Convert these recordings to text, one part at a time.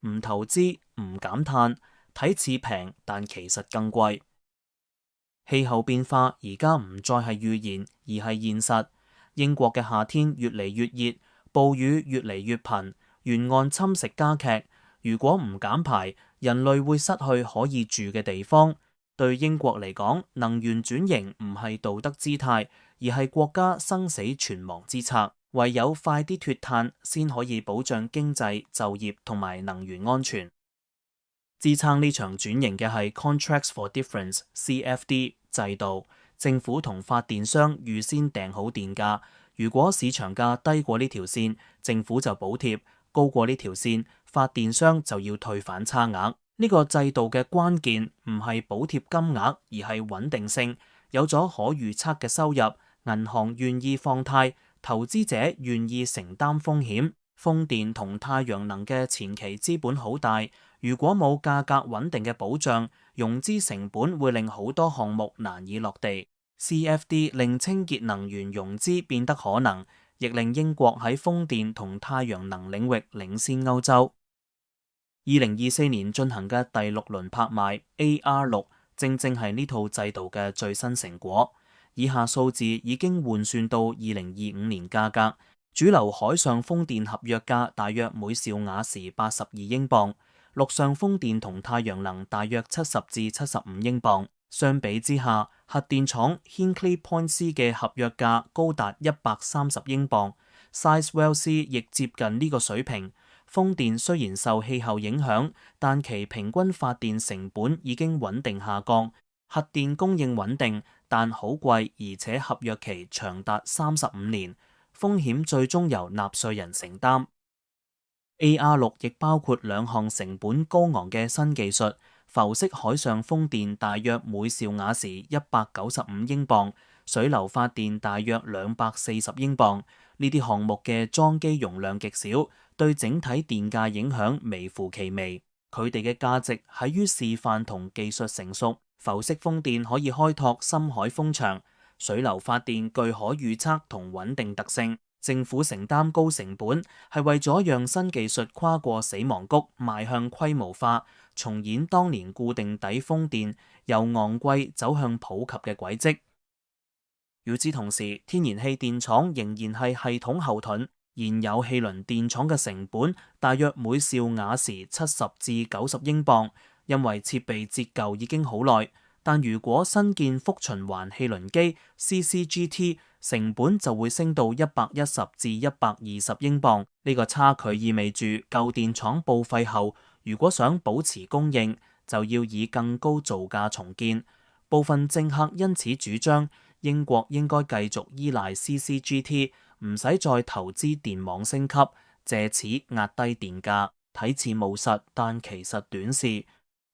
唔投資、唔減碳，睇似平，但其實更貴。氣候變化而家唔再係預言，而係現實。英國嘅夏天越嚟越熱，暴雨越嚟越頻，沿岸侵蝕加劇。如果唔減排，人類會失去可以住嘅地方。對英國嚟講，能源轉型唔係道德姿態，而係國家生死存亡之策。唯有快啲脫碳，先可以保障經濟、就業同埋能源安全。支撐呢場轉型嘅係 Contracts for Difference（CFD） 制度，政府同發電商預先訂好電價，如果市場價低過呢條線，政府就補貼；高過呢條線，發電商就要退返差額。呢個制度嘅關鍵唔係補貼金額，而係穩定性。有咗可預測嘅收入，銀行願意放貸，投資者願意承擔風險。風電同太陽能嘅前期資本好大，如果冇價格穩定嘅保障，融資成本會令好多項目難以落地。CFD 令清潔能源融資變得可能，亦令英國喺風電同太陽能領域領先歐洲。2024年進行嘅第6輪拍賣 AR6，正正係呢套制度嘅最新成果。以下數字已經換算到2025年價格。主流海上風電合約價大約每兆瓦時82英鎊，陸上風電同太陽能大約70至75英鎊。相比之下，核電廠 Hinkley Point C 嘅合約價高達130英鎊， Sizewell C 亦接近呢個水平。風電雖然受氣候影響，但其平均發電成本已經穩定下降。核電供應穩定，但好貴，而且合約期長達35年。風險最終由納稅人承擔。AR6亦包括2項成本高昂嘅新技術，浮式海上風電大約每兆瓦時195英鎊，水流發電大約240英鎊。呢啲項目嘅裝機容量極小，對整體電價影響微乎其微。佢哋嘅價值喺於示範同技術成熟。浮式風電可以開拓深海風場。水流發電具可預測同穩定特性，政府承擔高成本係為咗讓新技術跨過死亡谷，邁向規模化，重演當年固定底風電由昂貴走向普及嘅軌跡。與此同時，天然氣電廠仍然係系統後盾，現有氣輪電廠嘅成本大約每兆瓦時70至90英鎊，因為設備折舊已經好耐。但如果新建複循環氣輪機 CCGT， 成本就會升到110至120英鎊。呢個差距意味住舊電廠報廢後，如果想保持供應，就要以更高造價重建。部分政客因此主張英國應該繼續依賴 CCGT， 唔使再投資電網升級，借此壓低電價。睇似務實，但其實短視。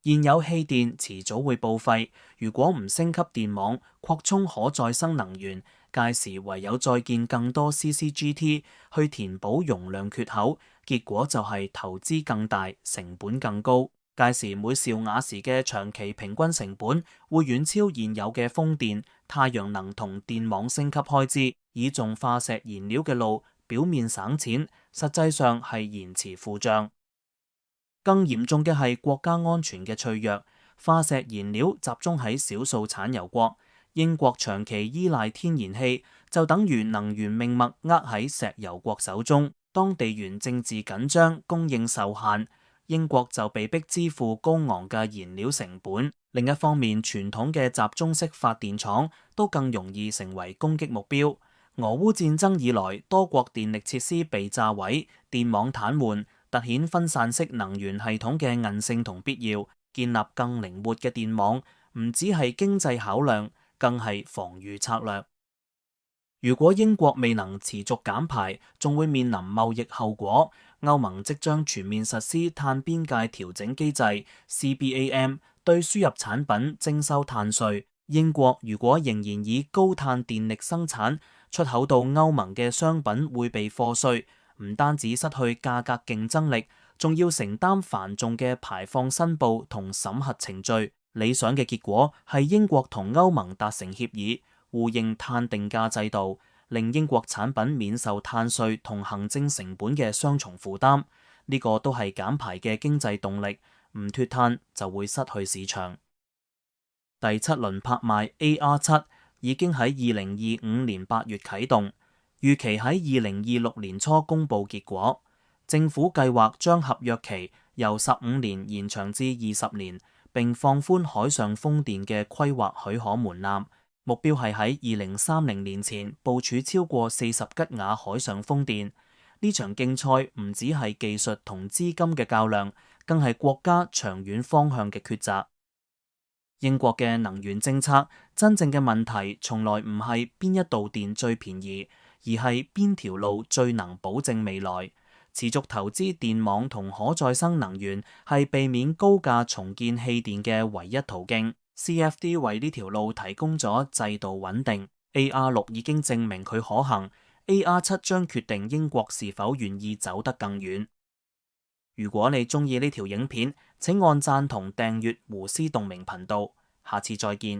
現有氣電遲早會報廢，如果唔升級電網，擴充可再生能源，屆時唯有再建更多 CCGT 去填補容量缺口，結果就係投資更大，成本更高。屆時每兆瓦時嘅長期平均成本會遠超現有嘅風電、太陽能同電網升級開支。倚重化石燃料嘅路，表面省錢，實際上係延遲付賬。更嚴重嘅係國家安全嘅脆弱，化石燃料集中喺少數產油國，英國長期依賴天然氣，就等於能源命脈握喺石油國手中。當地緣政治緊張，供應受限，英國就被迫支付高昂嘅燃料成本。另一方面，傳統嘅集中式發電廠都更容易成為攻擊目標。俄烏戰爭以來，多國電力設施被炸毀，電網癱瘓，凸顯分散式能源系統嘅韌性同必要。建立更靈活嘅電網，唔只係經濟考量，更係防禦策略。如果英國未能持續減排，仲會面臨貿易後果。歐盟即將全面實施碳邊界調整機制 CBAM， 對輸入產品徵收碳稅。英國如果仍然以高碳電力生產，出口到歐盟嘅商品會被課稅。唔單止失去價格競爭力，仲要承擔繁重嘅排放申報同審核程序。理想嘅結果係英國同歐盟達成協議，互認碳定價制度，令英國產品免受碳稅同行政成本嘅雙重負擔。呢個都係減排嘅經濟動力，唔脫碳就會失去市場。第七輪拍賣 AR7 已經喺2025年8月啟動，預期喺2026年初公佈結果。政府計劃將合約期由15年延長至20年，並放寬海上風電嘅規劃許可門檻，目標係喺2030年前部署超過40吉瓦海上風電。呢場競賽唔只係技術同資金嘅較量，更係國家長遠方向嘅抉擇。英國嘅能源政策真正嘅問題，從來唔係邊一度電最便宜，而係邊條路最能保證未來。持續投資電網同可再生能源係避免高價重建氣電嘅唯一途徑。CFD 為呢條路提供咗制度穩定。AR6 已經證明佢可行。AR7 將決定英國是否願意走得更遠。如果你鍾意呢條影片，請按讚同訂閱胡思洞明頻道。下次再見。